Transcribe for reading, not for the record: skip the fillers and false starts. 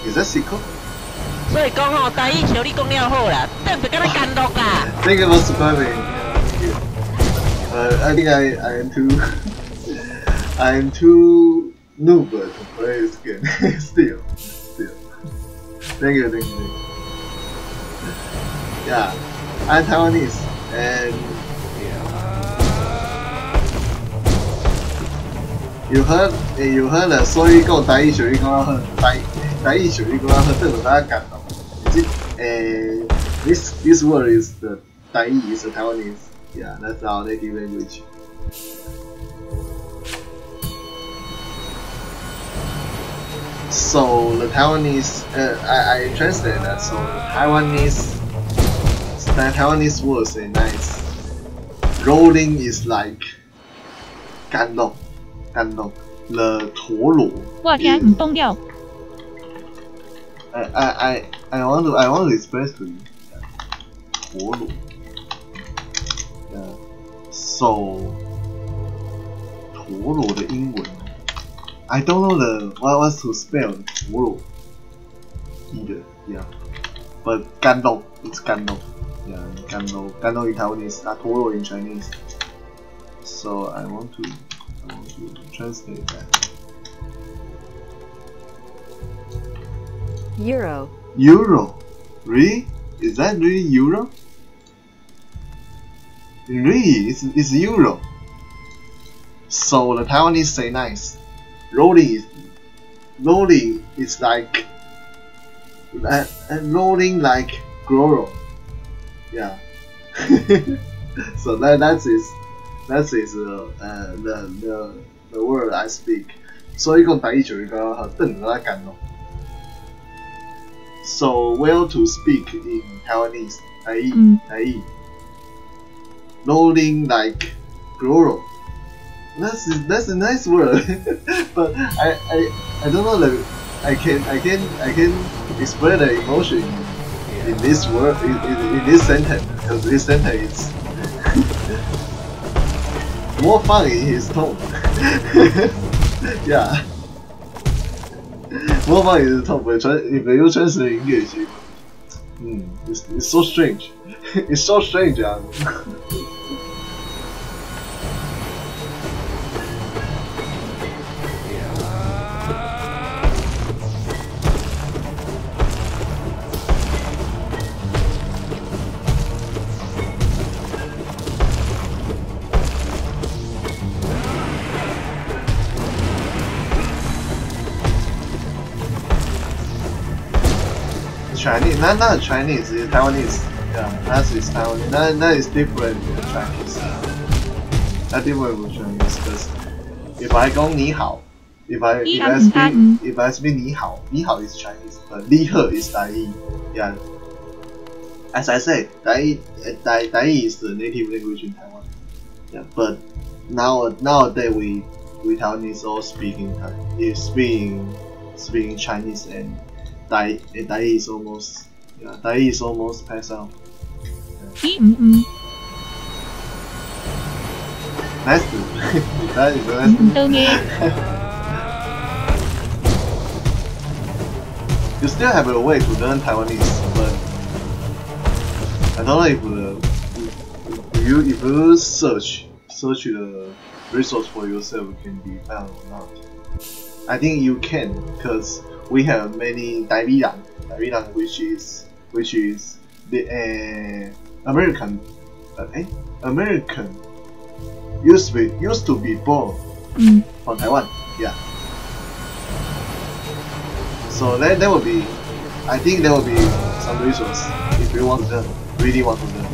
Is that sequel? 所以讲吼，台语像你讲了好啦，等别跟他干落啦。Thank you for subscribing. I think I am too I am too noob to play this game. Still. Thank you. Yeah, I'm Taiwanese and you heard the 所以讲台语像你讲了好，台语像你讲了好，等下大家感动。This word is the Taiyi is the Taiwanese. Yeah, that's our native language. So the Taiwanese, I translate that. So Taiwanese words say nice. Rolling is like 干肉 the 陀螺。我听唔懂了。I want to express to you. 陀螺。So 陀螺的英文 I don't know what's to spell 陀螺 either. Yeah, but 干肉 it's 干肉. Yeah, 干肉 in Taiwanese, 陀螺 in Chinese. So I want to translate that. Euro. Really? Is that really Euro? Really, it's Euro. So the Taiwanese say nice. Rolling is like rolling like Goro. Yeah. So that is the word I speak. 所以讲台语就是讲等下干咯。So well to speak in Taiwanese. 台语。Rolling like Goro. That's a nice word, but I don't know that I can express the emotion in this word in this sentence, because this sentence is more fun in his tone. Yeah, more fun in his tone. But if you translate English, it's so strange. It's so strange. Chinese, not Chinese, it's Taiwanese. Yeah, that is Taiwanese. That is different with Chinese. That's different with Chinese, because if I go 你好, if I speak 你好is Chinese, but 你好 is Taiyi. Yeah. As I said, Taiyi is the native language in Taiwan. Yeah, but nowadays we Taiwanese all speaking Chinese, and Taiyi is almost passed out. Nice to that is nice. You still have a way to learn Taiwanese, but I don't know if you search the resource for yourself, it can be found or not. I think you can, because we have many Taiwan, which is the American used to be born from Taiwan. Yeah. So there will be, I think there will be some resource if you want to learn, really want to learn.